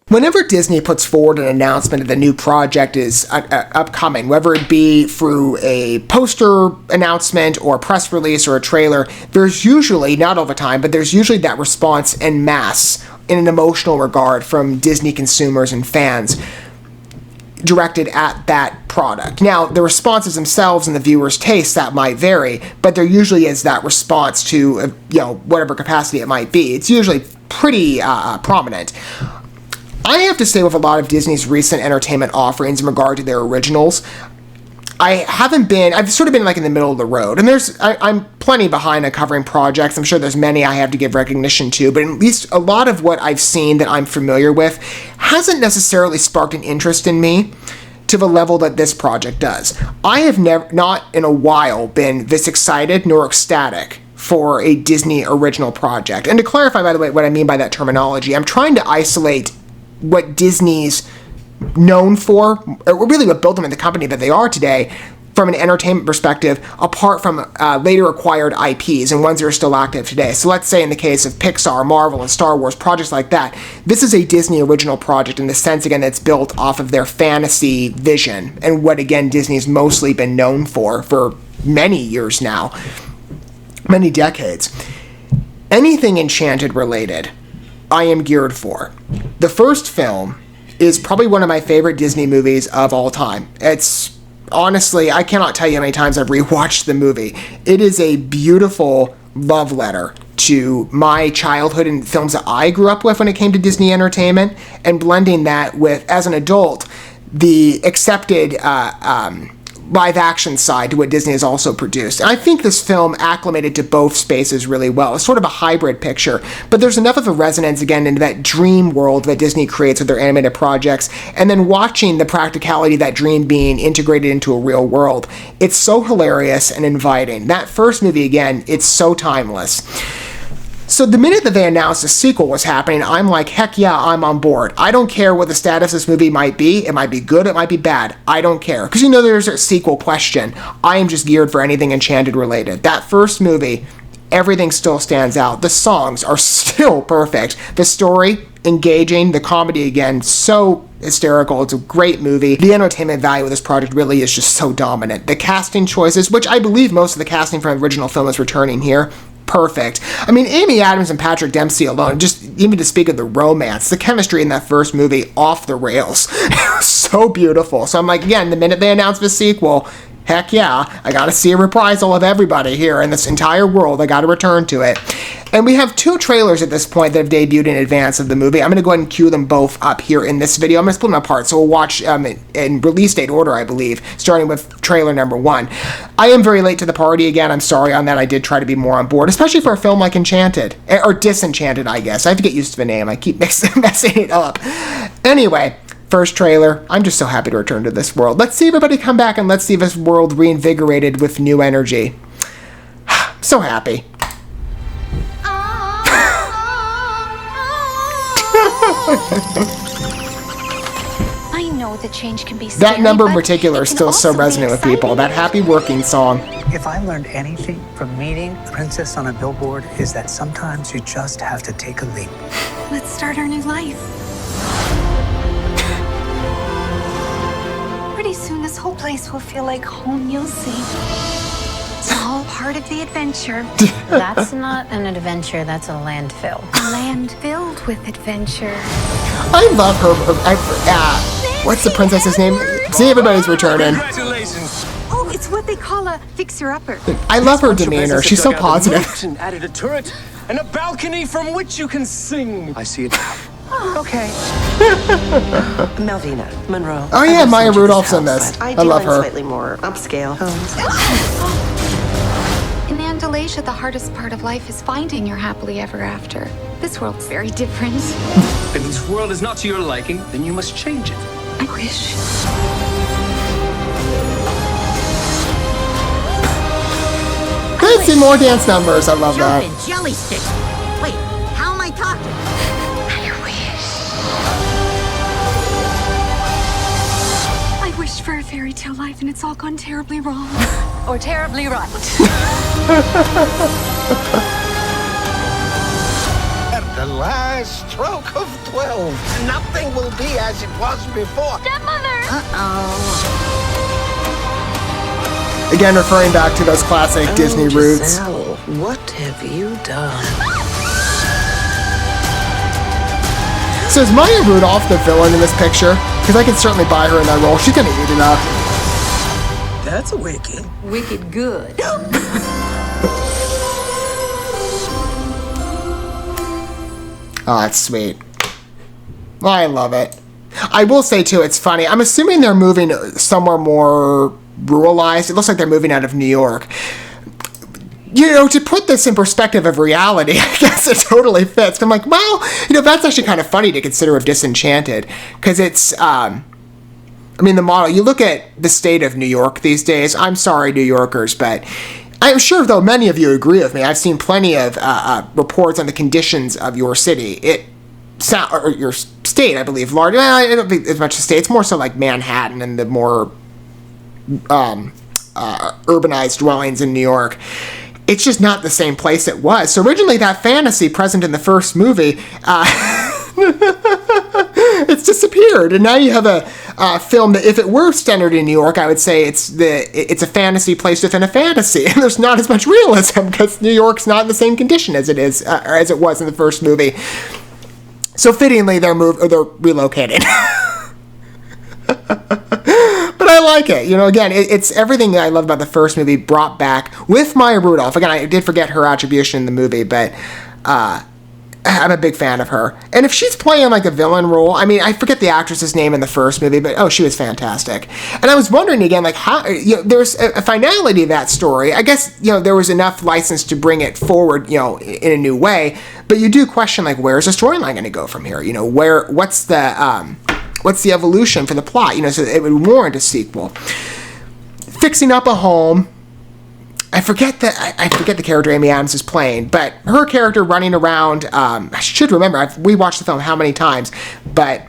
Whenever Disney puts forward an announcement that the new project is upcoming, whether it be through a poster announcement or a press release or a trailer, there's usually, not all the time, but there's usually that response en masse in an emotional regard from Disney consumers and fans directed at that product. Now, the responses themselves and the viewer's taste, that might vary, but there usually is that response to, whatever capacity it might be. It's usually pretty prominent. I have to say, with a lot of Disney's recent entertainment offerings in regard to their originals, I've sort of been like in the middle of the road, and I'm plenty behind on covering projects. I'm sure there's many I have to give recognition to, but at least a lot of what I've seen that I'm familiar with hasn't necessarily sparked an interest in me to the level that this project does. I have not in a while been this excited nor ecstatic for a Disney original project. And to clarify, by the way, what I mean by that terminology, I'm trying to isolate what Disney's known for, or really what built them in the company that they are today, from an entertainment perspective, apart from later acquired IPs and ones that are still active today. So let's say in the case of Pixar, Marvel, and Star Wars, projects like that, this is a Disney original project in the sense, again, that's built off of their fantasy vision and what, again, Disney's mostly been known for many years now, many decades. Anything Enchanted related, I am geared for. The first film is probably one of my favorite Disney movies of all time. It's honestly, I cannot tell you how many times I've rewatched the movie. It is a beautiful love letter to my childhood and films that I grew up with when it came to Disney entertainment, and blending that with, as an adult, the accepted live action side to what Disney has also produced. And I think this film acclimated to both spaces really well. It's sort of a hybrid picture, but there's enough of a resonance, again, into that dream world that Disney creates with their animated projects, and then watching the practicality of that dream being integrated into a real world. It's so hilarious and inviting. That first movie, again, it's so timeless. So the minute that they announced a sequel was happening, I'm like, heck yeah, I'm on board. I don't care what the status of this movie might be. It might be good, it might be bad. I don't care. Because there's a sequel question. I am just geared for anything Enchanted related. That first movie, everything still stands out. The songs are still perfect. The story, engaging. The comedy, again, so hysterical. It's a great movie. The entertainment value of this project really is just so dominant. The casting choices, which I believe most of the casting from the original film is returning here, perfect. I mean, Amy Adams and Patrick Dempsey alone, just even to speak of the romance, the chemistry in that first movie, off the rails. So beautiful. So I'm like, again, the minute they announced the sequel, heck yeah, I gotta see a reprisal of everybody here in this entire world. I gotta return to it. And we have two trailers at this point that have debuted in advance of the movie. I'm going to go ahead and cue them both up here in this video. I'm going to split them apart, so we'll watch in release date order, I believe, starting with trailer number 1. I am very late to the party again. I'm sorry on that. I did try to be more on board, especially for a film like Enchanted, or Disenchanted, I guess. I have to get used to the name. I keep messing it up. Anyway, first trailer. I'm just so happy to return to this world. Let's see everybody come back, and let's see this world reinvigorated with new energy. So happy. I know that change can be scary, that number in particular is still so resonant with people. That happy working song. If I learned anything from meeting a princess on a billboard, is that sometimes you just have to take a leap. Let's start our new life. Pretty soon this whole place will feel like home, you'll see. It's all part of the adventure. That's not an adventure, that's a landfill. A land filled with adventure. I love her. What's the princess's name? See, everybody's returning. Congratulations. Oh, it's what they call a fixer-upper. I love her demeanor. She's so positive. And added a turret and a balcony from which you can sing. I see it now. Okay. Melvina Monroe. Oh yeah, Maya Rudolph's in this. I love her. Slightly more upscale homes. In Andalasia, the hardest part of life is finding your happily ever after. This world's very different. If this world is not to your liking, then you must change it. I wish. Let's see more dance numbers. I love that. Jumping jelly sticks. Wait, how am I talking? I wish for a fairy tale life and it's all gone terribly wrong. Or terribly right. At the last. last stroke of 12. Nothing will be as it was before. Stepmother! Again, referring back to those classic Disney roots. Giselle, what have you done? So is Maya Rudolph the villain in this picture? Because I can certainly buy her in that role. She's gonna eat it up. That's wicked. Wicked good. Oh, that's sweet. I love it. I will say, too, it's funny. I'm assuming they're moving somewhere more ruralized. It looks like they're moving out of New York. You know, to put this in perspective of reality, I guess it totally fits. I'm like, well, you know, that's actually kind of funny to consider with Disenchanted. Because it's, I mean, the model, you look at the state of New York these days. I'm sorry, New Yorkers, but I'm sure, though, many of you agree with me. I've seen plenty of reports on the conditions of your city. Or your state, I believe, large. Well, I don't think as much a state. It's more so like Manhattan and the more urbanized dwellings in New York. It's just not the same place it was. So originally, that fantasy present in the first movie, it's disappeared, and now you have a film that, if it were centered in New York, I would say it's a fantasy placed within a fantasy, and there's not as much realism because New York's not in the same condition as it is or as it was in the first movie. So fittingly, they're relocating. But I like it. You know, again, it's everything that I love about the first movie brought back with Maya Rudolph. Again, I did forget her attribution in the movie, but I'm a big fan of her. And if she's playing like a villain role, I mean, I forget the actress's name in the first movie, but she was fantastic. And I was wondering again, like, how, you know, there's a finality to that story. I guess, you know, there was enough license to bring it forward, you know, in a new way. But you do question, like, where's the storyline going to go from here? You know, what's the evolution for the plot? You know, so it would warrant a sequel. Fixing up a home. I forget the character Amy Adams is playing, but her character running around, I should remember, we watched the film how many times, but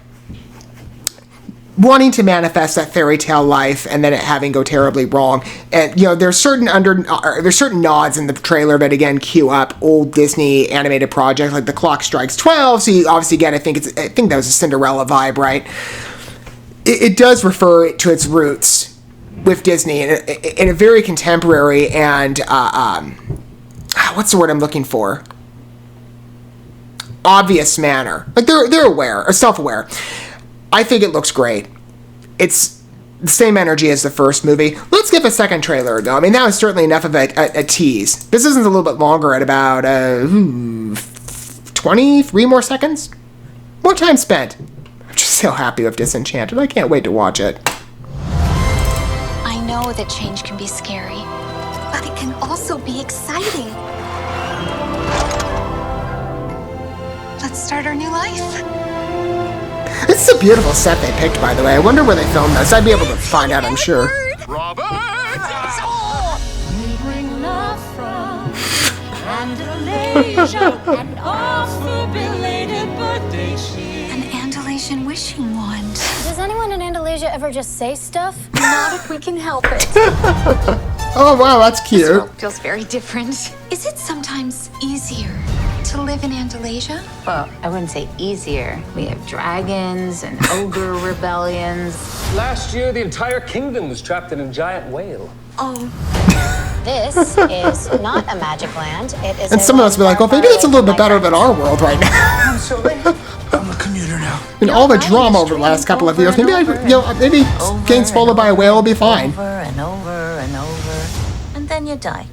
wanting to manifest that fairy tale life and then it having go terribly wrong. And, you know, there's certain nods in the trailer, but again, cue up old Disney animated projects like The Clock Strikes 12, so you obviously get, I think that was a Cinderella vibe, right? It does refer to its roots with Disney in a very contemporary and what's the word I'm looking for? Obvious manner. Like they're aware or self-aware. I think it looks great. It's the same energy as the first movie. Let's give a second trailer though. I mean, that was certainly enough of a tease. This isn't a little bit longer at about 23 more seconds. More time spent. I'm just so happy with Disenchanted. I can't wait to watch it. I know that change can be scary, but it can also be exciting. Let's start our new life. This is a beautiful set they picked, by the way. I wonder where they filmed this. I'd be able to find out, I'm sure. Robert! We bring love from Andalasia and offer belated birthday cheer. An Andalasian wishing wand. Does anyone in Andalasia ever just say stuff? Not if we can help it. Oh, wow, that's This cute. world feels very different. Is it sometimes easier to live in Andalasia? Well, I wouldn't say easier. We have dragons and ogre rebellions. Last year, the entire kingdom was trapped in a giant whale. Oh, This is not a magic land. It is. And some of us will be like, well, maybe it's a little bit better than our world right now. I'm so late. I'm a commuter now. And all the drama over the last couple of years, maybe getting swallowed by a whale will be fine. Over and over and over. And then you die.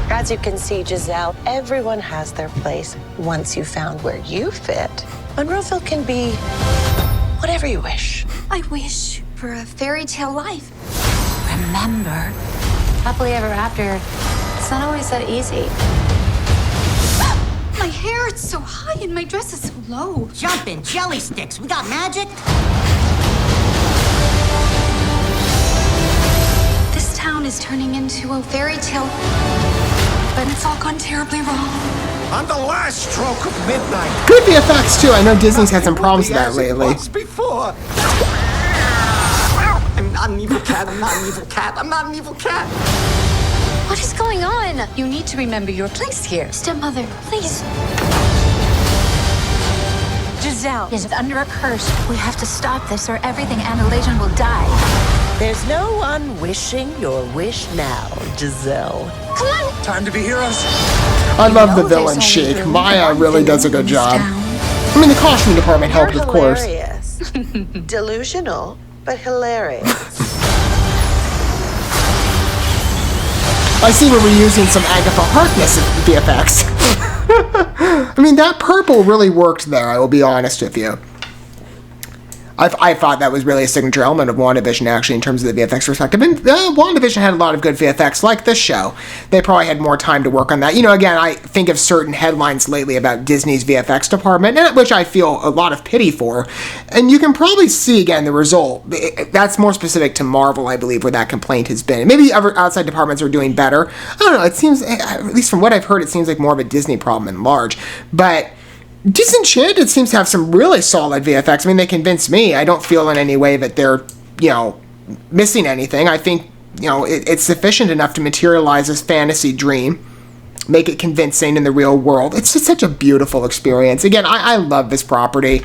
As you can see, Giselle, everyone has their place once you've found where you fit. Monroeville can be whatever you wish. I wish for a fairy tale life. Remember, happily ever after. It's not always that easy. My hair, it's so high and my dress is so low. Jumping jelly sticks. We got magic? This town is turning into a fairy tale, but it's all gone terribly wrong. On the last stroke of midnight. Good VFX, too. I know Disney's had some problems with that lately. Before. I'm not an evil cat. I'm not an evil cat. I'm not an evil cat. What is going on? You need to remember your place here. Stepmother, please. Giselle is under a curse. We have to stop this or everything Andalasia will die. There's no one wishing your wish now, Giselle. Come on! Time to be heroes. I love the villain chic. Maya really does a good job. I mean, the costuming department helped, You're of course. hilarious. Delusional, but hilarious. I see we're reusing some Agatha Harkness VFX. I mean, that purple really worked there, I will be honest with you. I thought that was really a signature element of WandaVision, actually, in terms of the VFX perspective. And WandaVision had a lot of good VFX, like this show. They probably had more time to work on that. You know, again, I think of certain headlines lately about Disney's VFX department, which I feel a lot of pity for. And you can probably see, again, the result. That's more specific to Marvel, I believe, where that complaint has been. Maybe other outside departments are doing better. I don't know. It seems, at least from what I've heard, it seems like more of a Disney problem in large. But Disenchanted seems to have some really solid VFX. I mean, they convince me. I don't feel in any way that they're, missing anything. I think, it's sufficient enough to materialize this fantasy dream, make it convincing in the real world. It's just such a beautiful experience. Again, I love this property.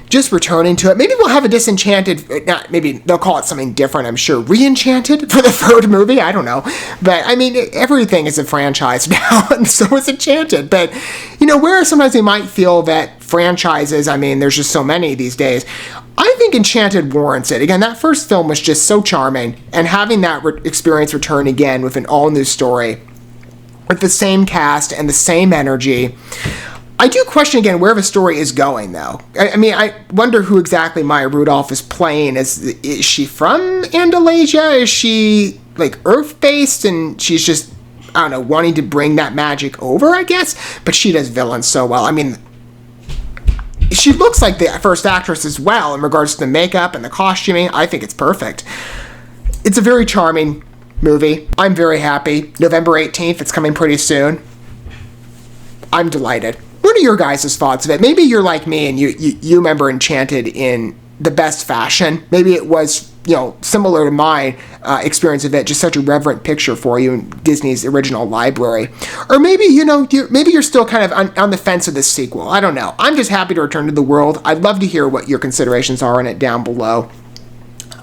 Just returning to it. Maybe we'll have a Disenchanted, maybe they'll call it something different, I'm sure. Re-Enchanted for the third movie? I don't know. But, I mean, everything is a franchise now, and so is Enchanted. But, where sometimes we might feel that franchises, I mean, there's just so many these days, I think Enchanted warrants it. Again, that first film was just so charming, and having that experience return again with an all-new story, with the same cast and the same energy. I do question again where the story is going, though. I mean, I wonder who exactly Maya Rudolph is playing. Is she from Andalasia? Is she, Earth-based, and she's just, I don't know, wanting to bring that magic over, I guess? But she does villains so well. I mean, she looks like the first actress as well in regards to the makeup and the costuming. I think it's perfect. It's a very charming movie. I'm very happy. November 18th, it's coming pretty soon. I'm delighted. What are your guys' thoughts of it? Maybe you're like me and you remember Enchanted in the best fashion. Maybe it was, similar to my experience of it, just such a reverent picture for you in Disney's original library. Or maybe, maybe you're still kind of on the fence with this sequel. I don't know. I'm just happy to return to the world. I'd love to hear what your considerations are in it down below.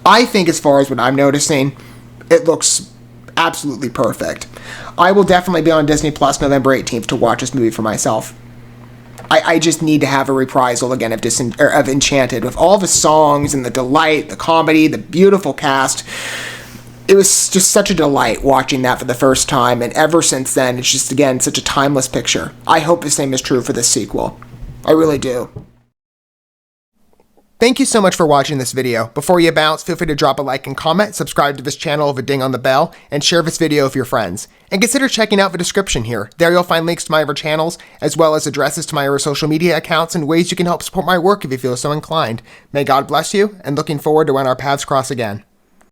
I think as far as what I'm noticing, it looks absolutely perfect. I will definitely be on Disney Plus November 18th to watch this movie for myself. I just need to have a reprisal again of Enchanted with all the songs and the delight, the comedy, the beautiful cast. It was just such a delight watching that for the first time, and ever since then, it's just, again, such a timeless picture. I hope the same is true for this sequel. I really do. Thank you so much for watching this video. Before you bounce, feel free to drop a like and comment, subscribe to this channel with a ding on the bell, and share this video with your friends. And consider checking out the description here. There you'll find links to my other channels, as well as addresses to my other social media accounts and ways you can help support my work if you feel so inclined. May God bless you, and looking forward to when our paths cross again.